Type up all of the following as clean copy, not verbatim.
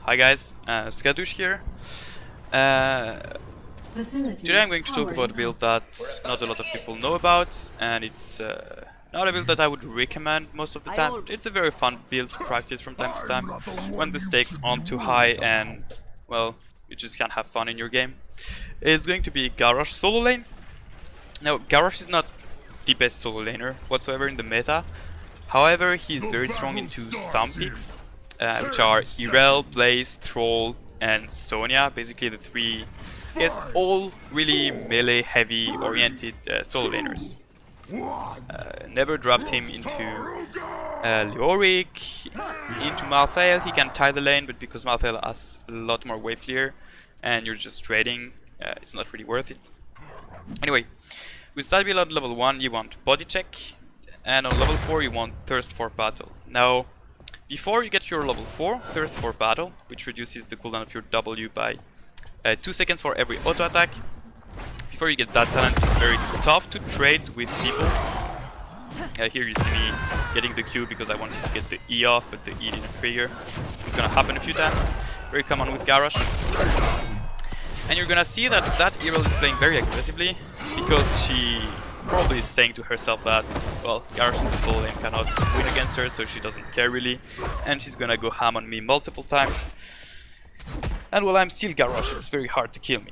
Hi guys, Skadush here. Today I'm going to talk about a build that not a lot of people know about, and it's not a build that I would recommend most of the time. It's a very fun build to practice from time to time when the stakes aren't too high and, well, you just can't have fun in your game. It's going to be Garrosh solo lane. Now, Garrosh is not the best solo laner whatsoever in the meta. However, he's very strong into some picks, which are Irel, Blaze, Troll, and Sonya. Basically the three, I guess, all really melee heavy oriented solo laners. Never draft him into Leoric, into Malthael. He can tie the lane, but because Malthael has a lot more wave clear and you're just trading, it's not really worth it. Anyway, with that build on level 1 you want body check, and on level 4 you want thirst for battle. Now, before you get your level 4 thirst for battle, which reduces the cooldown of your W by 2 seconds for every auto attack, before you get that talent, it's very tough to trade with people. Here you see me getting the Q because I wanted to get the E off, but the E didn't trigger. It's gonna happen a few times. Very common with Garrosh. And you're gonna see that Irel is playing very aggressively because she probably is saying to herself that, well, Garrosh in the solo lane cannot win against her, so she doesn't care really, and she's gonna go ham on me multiple times. And while I'm still Garrosh, it's very hard to kill me.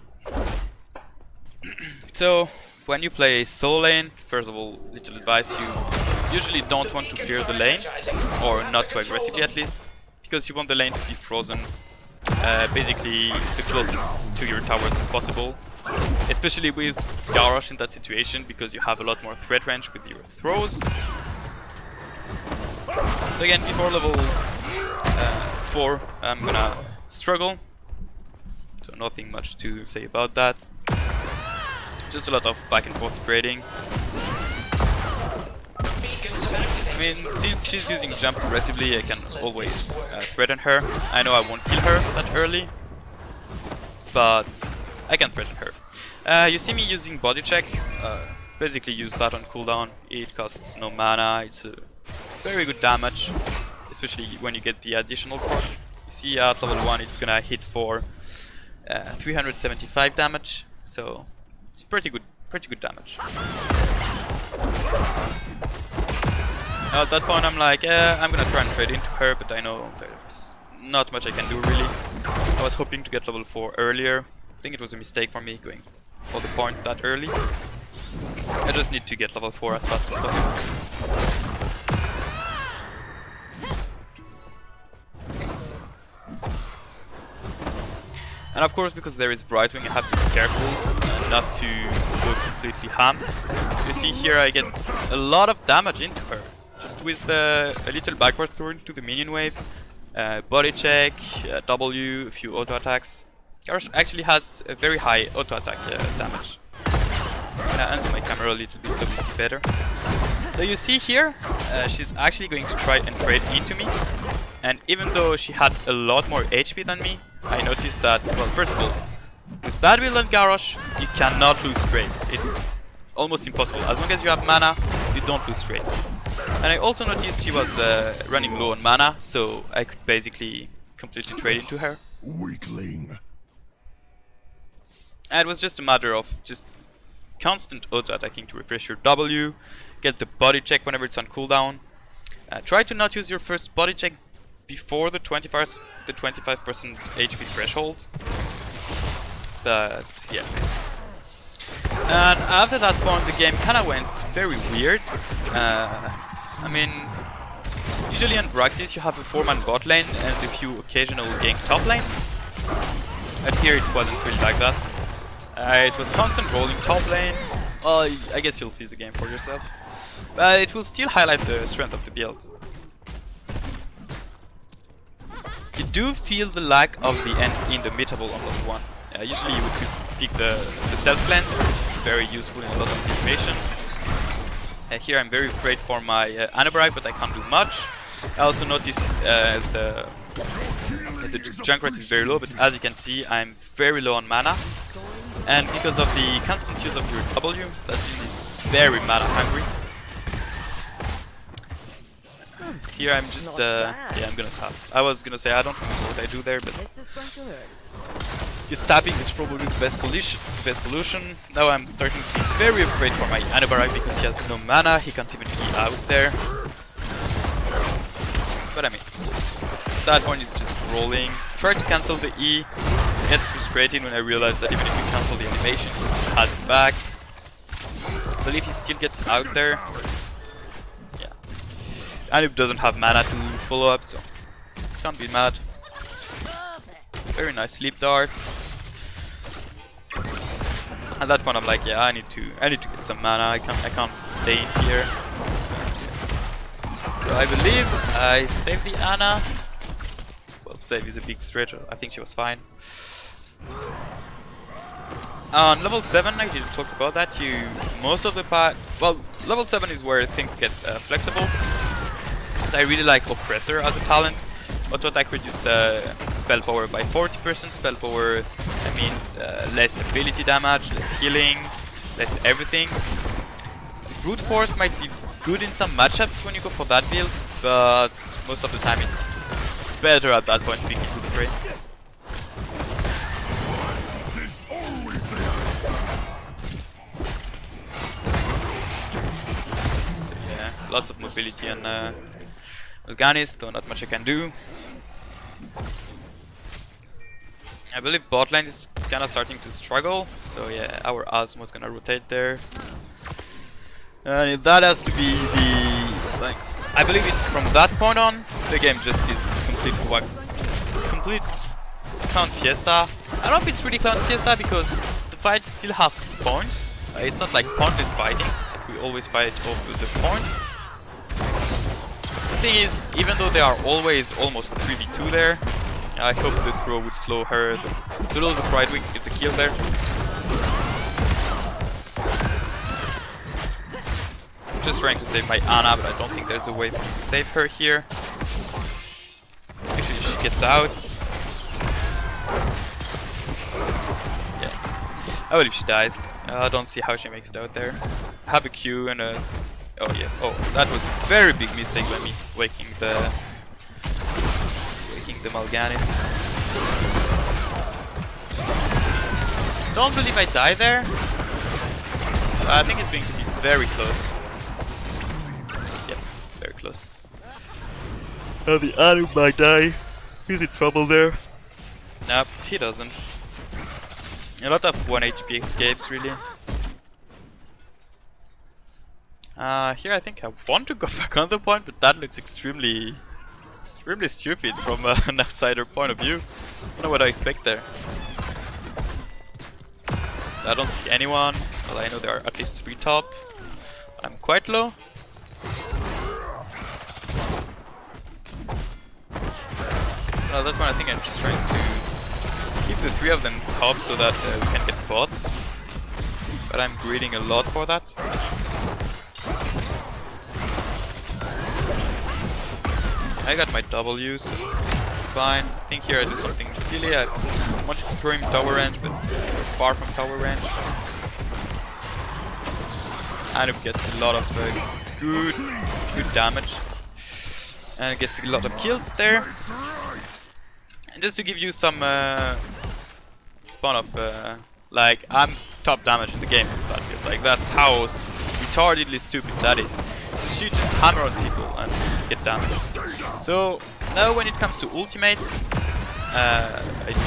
So, when you play solo lane, first of all, little advice, you usually don't want to clear the lane, or not too aggressively at least, because you want the lane to be frozen basically the closest to your towers as possible. Especially with Garrosh in that situation, because you have a lot more threat range with your throws. So again, before level 4 I'm gonna struggle, so nothing much to say about that. Just a lot of back and forth trading. I mean, since she's using jump aggressively, I can always threaten her. I know I won't kill her that early, but I can threaten her. You see me using body check, basically use that on cooldown. It costs no mana, it's a very good damage, especially when you get the additional proc. You see at level 1 it's gonna hit for 375 damage, so it's pretty good damage. Now at that point I'm like, I'm gonna try and trade into her, but I know there's not much I can do really. I was hoping to get level 4 earlier. I think it was a mistake for me going for the point that early. I just need to get level 4 as fast as possible. And of course, because there is Brightwing, you have to be careful not to go completely ham. You see here I get a lot of damage into her, just with a little backward throw into the minion wave, body check, W, a few auto attacks. Garrosh actually has a very high auto attack damage. I'm gonna answer my camera a little bit so we see better. So you see here, she's actually going to try and trade into me. And even though she had a lot more HP than me, I noticed that, well, first of all, with that build on Garrosh, you cannot lose trade. It's almost impossible. As long as you have mana, you don't lose trade. And I also noticed she was running low on mana, so I could basically completely trade into her. Weakling. And it was just a matter of just constant auto-attacking to refresh your W, get the body check whenever it's on cooldown. Try to not use your first body check before the 25% HP threshold. But yeah. And after that point the game kinda went very weird. I mean, usually on Braxis you have a 4-man bot lane and a few occasional gank top lane. And here it wasn't really like that. It was constant rolling top lane. Well, I guess you'll see the game for yourself. But it will still highlight the strength of the build. You do feel the lack of the end in the mid-table on level 1. Usually you would pick the self-cleanse, which is very useful in a lot of situations. Here I'm very afraid for my Anabrag, but I can't do much. I also notice the Junkrat is very low, but as you can see I'm very low on mana. And because of the constant use of your W, that build is very mana hungry. Here I'm just, yeah, I'm gonna tap. I was gonna say I don't know what I do there, but his tapping is probably the best solution. Now I'm starting to be very afraid for my Anabarai because he has no mana, he can't even be out there. But I mean, at that point it's just rolling. Try to cancel the E. It gets frustrating when I realize that even if you cancel the animation, he still has it back. I believe he still gets out there. Anub doesn't have mana to follow up, so can't be mad. Very nice sleep dart. At that point I'm like, yeah, I need to get some mana. I can't stay in here. So I believe I saved the Ana. Well, save is a big stretch. I think she was fine. On level 7, I didn't talk about that. Most of the part, well, level 7 is where things get flexible. I really like Oppressor as a talent. Auto attack reduces spell power by 40%. Spell power means less ability damage, less healing, less everything. Brute Force might be good in some matchups when you go for that build, but most of the time it's better at that point being into the fray. So yeah, lots of mobility and Organis, though not much I can do. I believe bot lane is kinda starting to struggle, so yeah, our Asmo is gonna rotate there. And that has to be the, like, I believe it's from that point on, the game just is complete Clown Fiesta. I don't know if it's really Clown Fiesta because the fights still have points. It's not like pointless fighting, we always fight off with the points. The thing is, even though they are always almost 3v2 there, I hope the throw would slow her. The lose of Pride Wing get the kill there. I'm just trying to save my Ana, but I don't think there's a way for me to save her here. Actually, she gets out. Yeah, I believe she dies. I don't see how she makes it out there. Have a Q and a... Oh yeah, oh, that was a very big mistake by me, waking the Mal'Ganis. Don't believe I die there. I think it's going to be very close. Yep, very close. Now the Anu might die. He's in trouble there. Nope, he doesn't. A lot of 1 HP escapes, really. Here I think I want to go back on the point, but that looks extremely stupid from an outsider point of view. I don't know what I expect there. I don't see anyone. Well, I know there are at least 3 top. I'm quite low. Well, at that point I think I'm just trying to keep the 3 of them top so that we can get bots. But I'm greeding a lot for that. I got my W, so fine. I think here I do something silly. I wanted to throw him tower range, but far from tower range. Anup gets a lot of good damage. And gets a lot of kills there. And just to give you some fun of, like, I'm top damage in the game with that build. Like, that's how retardedly stupid that is. You just hammer on people and get damage. So now when it comes to ultimates, I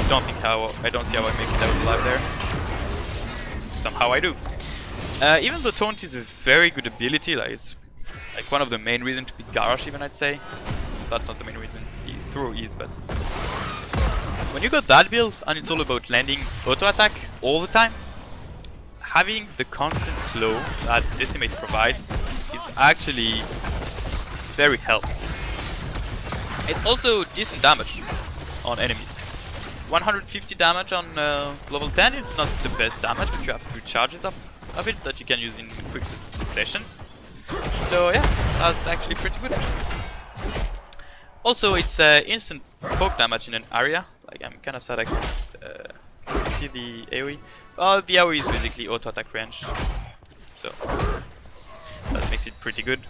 don't see how I make it out alive there. Somehow I do. Even though Taunt is a very good ability, like it's like one of the main reasons to be Garrosh, even I'd say. That's not the main reason, the throw is, but when you got that build and it's all about landing auto attack all the time, having the constant slow that Decimate provides is actually very helpful. It's also decent damage on enemies. 150 damage on level 10, it's not the best damage, but you have 3 charges of it that you can use in quick successions. So yeah, that's actually pretty good. Also, it's instant poke damage in an area. Like, I'm kinda sad I can't see the AoE. Well, the AoE is basically auto attack range, so that makes it pretty good.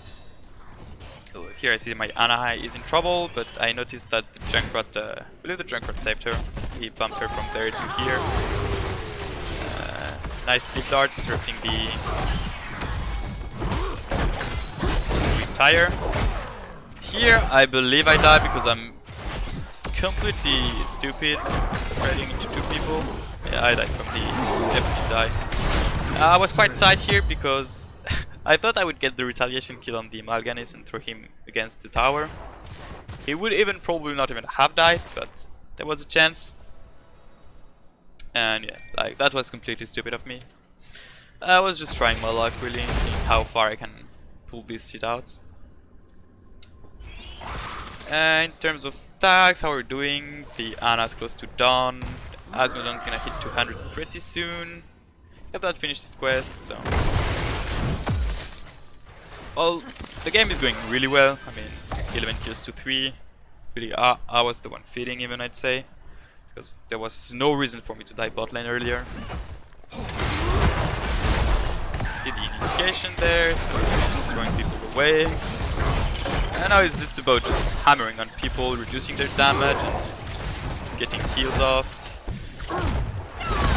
So here I see my Ana is in trouble, but I noticed that the Junkrat, I believe the Junkrat saved her. He bumped her from there to here. Nice sleep dart, interrupting the tire. Here I believe I die because I'm completely stupid running into two people. Yeah, I died from the definitely die. I was quite sad here because I thought I would get the retaliation kill on the Mal'Ganis and throw him against the tower. He would even probably not even have died, but there was a chance. And yeah, like that was completely stupid of me. I was just trying my luck really and seeing how far I can pull this shit out. In terms of stacks, how we're doing, the Ana's close to done. Asmodon's gonna hit 200 pretty soon. Yep, that finished his quest, so... Well, the game is going really well. I mean, 11 kills to 3. Really, I was the one feeding even, I'd say. Because there was no reason for me to die bot lane earlier. See the initiation there, so just throwing people away. And now it's just about just hammering on people, reducing their damage and getting kills off.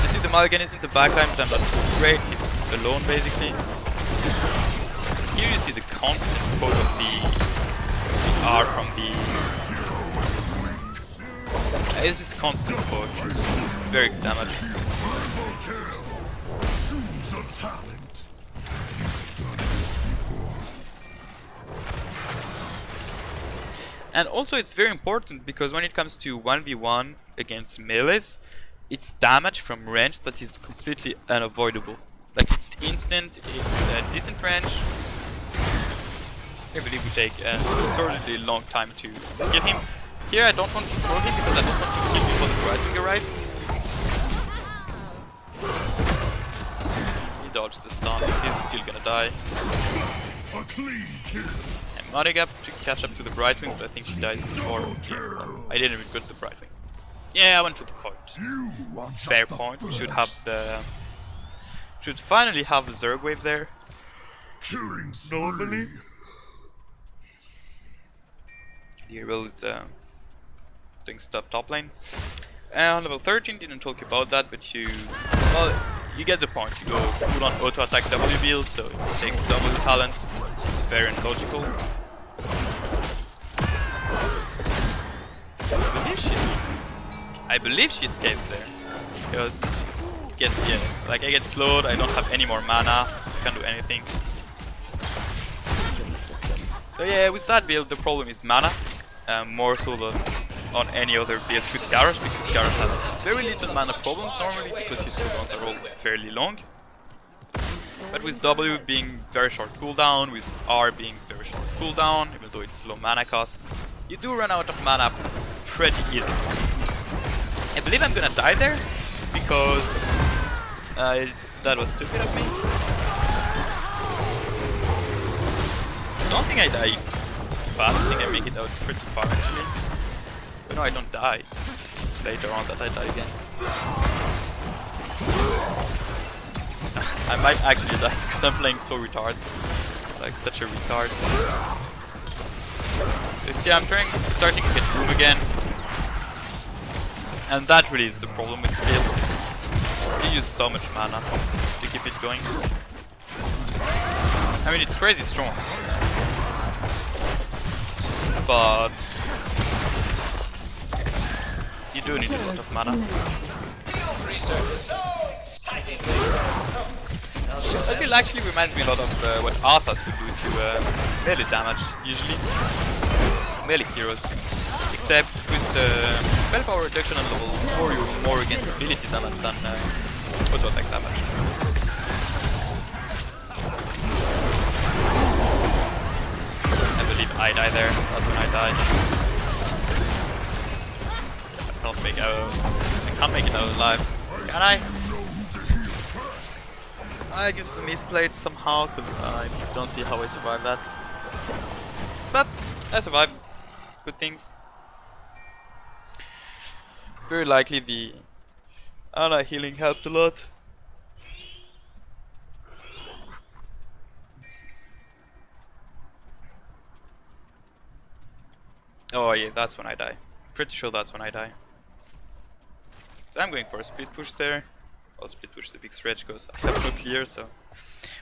You see the Mulligan is in the backline, but I'm not great, he's alone basically. Here you see the constant quote of the R from the... It's just constant quote, it's very damaging. And also it's very important because when it comes to 1v1 against melees, it's damage from range that is completely unavoidable. Like it's instant, it's a decent range. I believe we take a absurdly long time to kill him. Here I don't want to throw him because I don't want to kill before the Brightwing arrives. He dodged the stun, he's still gonna die. I'm modding up to catch up to the Brightwing, but I think she dies before. Yeah, I didn't even go to the Brightwing. Yeah, I went to the point. Fair point. We should have the... Should finally have the Zerg wave there. Normally. Here will doing stuff top lane. And on level 13, didn't talk about that, but you... Well, you get the point. You go full on auto attack W build, so you take W talent. It seems fair and logical. I believe she escapes there. Because gets, yeah, like I get slowed, I don't have any more mana, I can't do anything. So yeah, with that build the problem is mana. More so than on any other builds with Garrosh, because Garrosh has very little mana problems normally, because his cooldowns are all fairly long. But with W being very short cooldown, with R being very short cooldown, even though it's low mana cost, you do run out of mana pretty easily. I believe I'm gonna die there, because that was stupid of me. I don't think I died fast, I think I make it out pretty far actually. But no, I don't die. It's later on that I die again. I might actually die because I'm playing so retard. Like such a retard. You see, I'm starting to get room again. And that really is the problem with the build. You use so much mana to keep it going. I mean, it's crazy strong. But you do need a lot of mana. That build actually reminds me a lot of what Arthas would do to melee damage, usually. Melee heroes. Except with the spell power reduction on level 4, you're more against ability damage than auto attack damage. I believe I die there, that's when I died. I can't make it out alive. Can I? I guess I misplayed somehow, because I don't see how I survived that. But I survived. Good things. Very likely the Ana healing helped a lot. Oh yeah, that's when I die. Pretty sure that's when I die. So I'm going for a split push there. I'll split push the big stretch because I have no clear, so...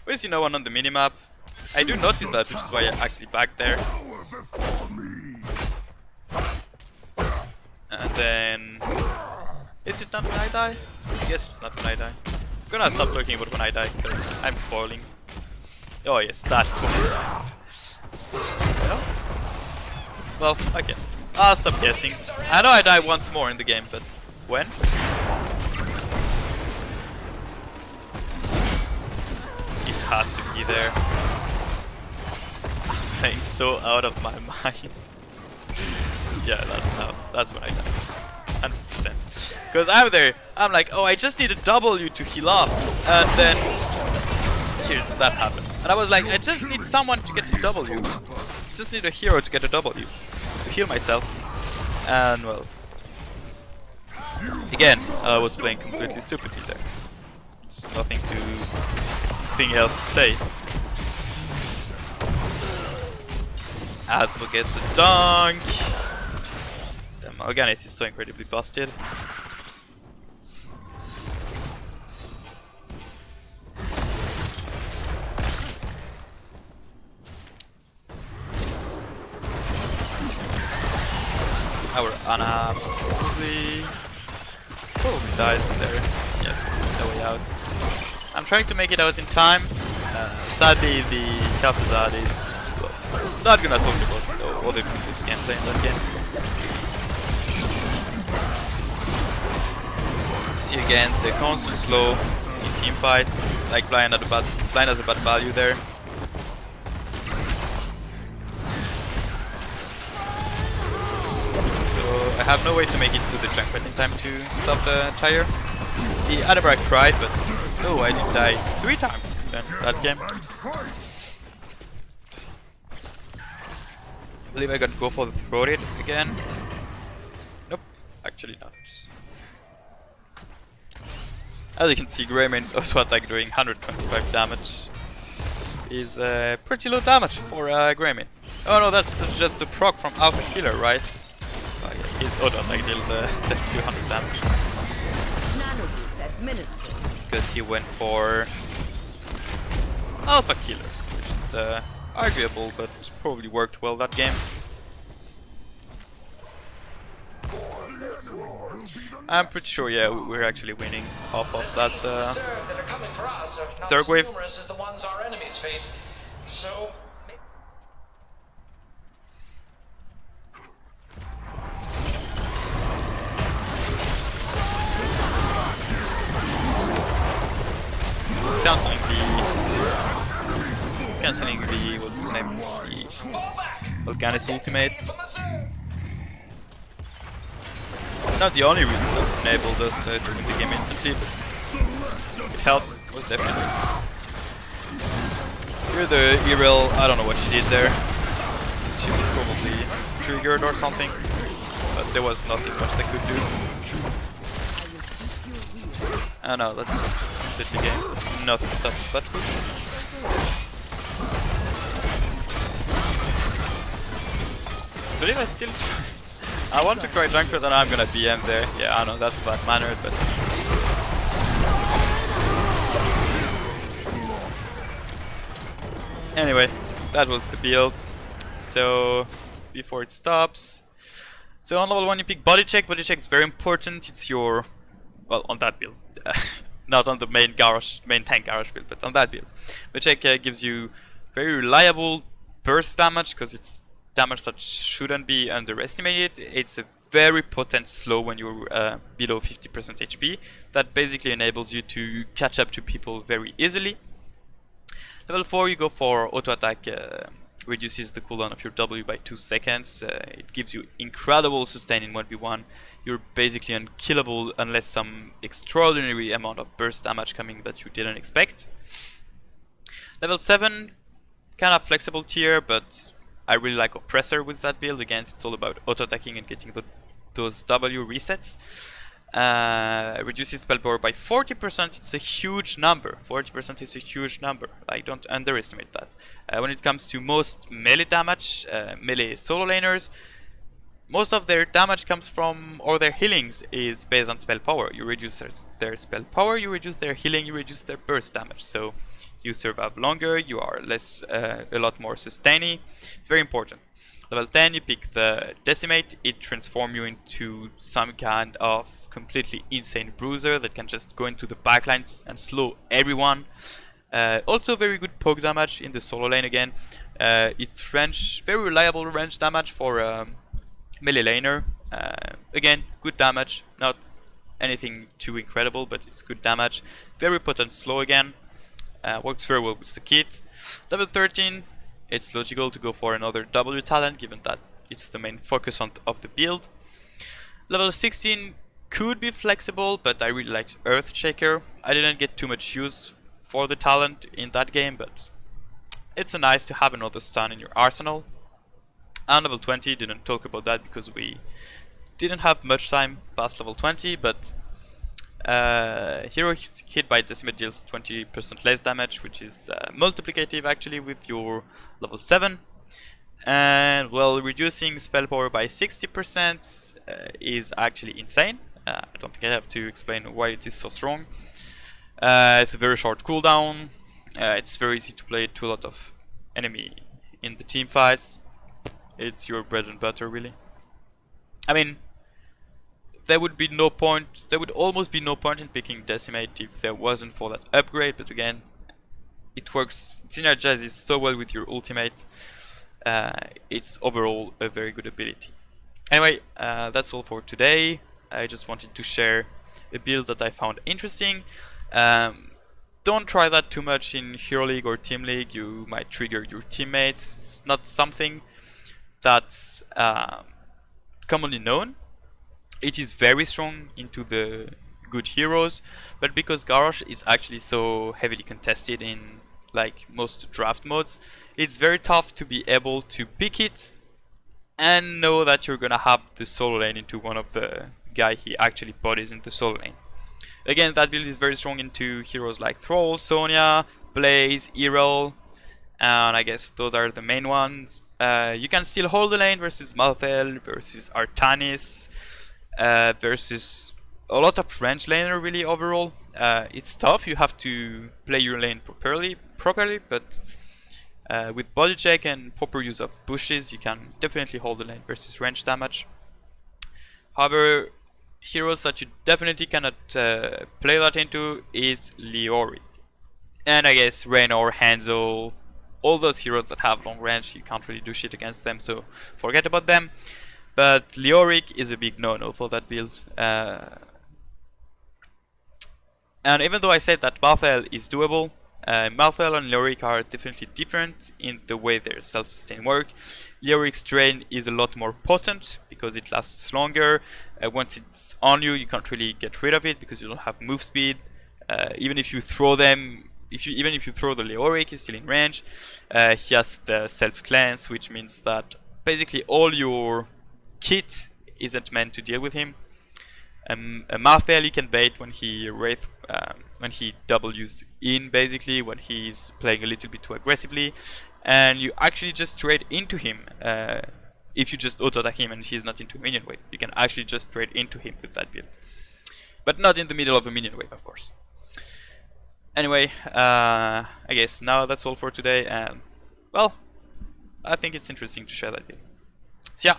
We see no one on the minimap. I do notice that, which is why I actually backed there. And then... Is it not when I die? I guess it's not when I die. I'm gonna stop looking about when I die, because I'm spoiling. Oh yes, that's when I die. No? Well, okay. I'll stop guessing. I know I die once more in the game, but when? It has to be there. I'm playing so out of my mind. Yeah, that's when I die. 100%. Because I'm there, I'm like, oh, I just need a W to heal up, and then here, that happens. And I was like, I just need someone to get a W. Just need a hero to get a W. To heal myself. And well, again, I was playing completely stupidly there. There's nothing else to say. Asmo gets a dunk. The Mal'Ganis is so incredibly busted. Our Ana probably dies there. Yeah, no way out. I'm trying to make it out in time. Sadly, the health of that is well, not gonna talk about all the complex gameplay in that game. See again the constant slow in team fights. Like blind has a bad value there. I have no way to make it to the junk in time to stop the tire. The Adabrak tried, but no, I did die 3 times in that game. I believe I got to go for the throated again. Nope, actually not. As you can see, Greymane's auto attack doing 125 damage is pretty low damage for Greymane. Oh no, that's just the proc from Alpha Killer, right? His auto attack dealt 200 damage. Because he went for Alpha Killer, which is arguable, but probably worked well that game. I'm pretty sure, yeah, we're actually winning half of that Zerg wave. Cancelling the what's his name? The Mal'Ganis ultimate. Not the only reason that enabled us to win the game instantly, but it helped, most definitely. Here the Irel, I don't know what she did there. She was probably triggered or something, but there was nothing much they could do. I don't know, let's just complete the game. Nothing stops that push. I believe I still... I want to try Junkrat and I'm gonna BM there. Yeah, I know that's bad mannered, but... Anyway, that was the build. So, before it stops... So on level 1 you pick body check. Body check is very important. It's your... Well, on that build. Not on the main Garrosh, main tank Garrosh build, but on that build. Body check gives you very reliable burst damage, because it's damage that shouldn't be underestimated. It's a very potent slow when you're below 50% HP that basically enables you to catch up to people very easily. Level 4 you go for auto attack, reduces the cooldown of your W by 2 seconds. It gives you incredible sustain in 1v1. You're basically unkillable unless some extraordinary amount of burst damage coming that you didn't expect. Level 7, kind of flexible tier, but I really like Oppressor with that build. Again, it's all about auto-attacking and getting those W resets. Reduces spell power by 40%. It's a huge number. 40% is a huge number. I don't underestimate that. When it comes to most melee damage, melee solo laners, most of their damage comes from, or their healings is based on spell power. You reduce their spell power, you reduce their healing, you reduce their burst damage. So you survive longer, you are less, a lot more sustaining. It's very important. Level 10, you pick the Decimate. It transforms you into some kind of completely insane bruiser that can just go into the backlines and slow everyone. Also very good poke damage in the solo lane again. It's range, very reliable range damage for melee laner. Again, good damage, not anything too incredible, but it's good damage. Very potent slow again. Works very well with the kit. Level 13, it's logical to go for another W talent, given that it's the main focus of the build. Level 16 could be flexible, but I really like Earthshaker. I didn't get too much use for the talent in that game, but it's nice to have another stun in your arsenal. And level 20, didn't talk about that because we didn't have much time past level 20, but hero hit by Decimate deals 20% less damage, which is multiplicative actually with your level 7. And well, reducing spell power by 60% is actually insane. I don't think I have to explain why it is so strong. It's a very short cooldown. It's very easy to play to a lot of enemy in the team fights. It's your bread and butter, really. I mean, there would almost be no point in picking Decimate if there wasn't for that upgrade, but again, it works, it synergizes so well with your ultimate. It's overall a very good ability. Anyway, that's all for today. I just wanted to share a build that I found interesting. Don't try that too much in Hero League or Team League, you might trigger your teammates. It's not something that's commonly known. It is very strong into the good heroes, but because Garrosh is actually so heavily contested in like most draft modes, it's very tough to be able to pick it and know that you're gonna have the solo lane into one of the guy he actually bodies in the solo lane. Again, that build is very strong into heroes like Thrall, Sonya, Blaze, Errol, and I guess those are the main ones. You can still hold the lane versus Malthael, versus Artanis, versus a lot of range laner really overall. It's tough, you have to play your lane properly, but with body check and proper use of bushes, you can definitely hold the lane versus range damage. However, heroes that you definitely cannot play that into is Leoric. And I guess Raynor, Hanzo, all those heroes that have long range, you can't really do shit against them, so forget about them. But Leoric is a big no-no for that build. And even though I said that Malthael is doable, Malthael and Leoric are definitely different in the way their self-sustain work. Leoric's drain is a lot more potent because it lasts longer. Once it's on you, you can't really get rid of it because you don't have move speed. Even if you throw them, even if you throw the Leoric, he's still in range. He has the self-cleanse, which means that basically all your kit isn't meant to deal with him. A Malthael you can bait when he W's in, basically when he's playing a little bit too aggressively, and you actually just trade into him. If you just auto attack him and he's not into a minion wave, you can actually just trade into him with that build, but not in the middle of a minion wave, of course. Anyway, I guess now that's all for today, and well, I think it's interesting to share that build. So yeah,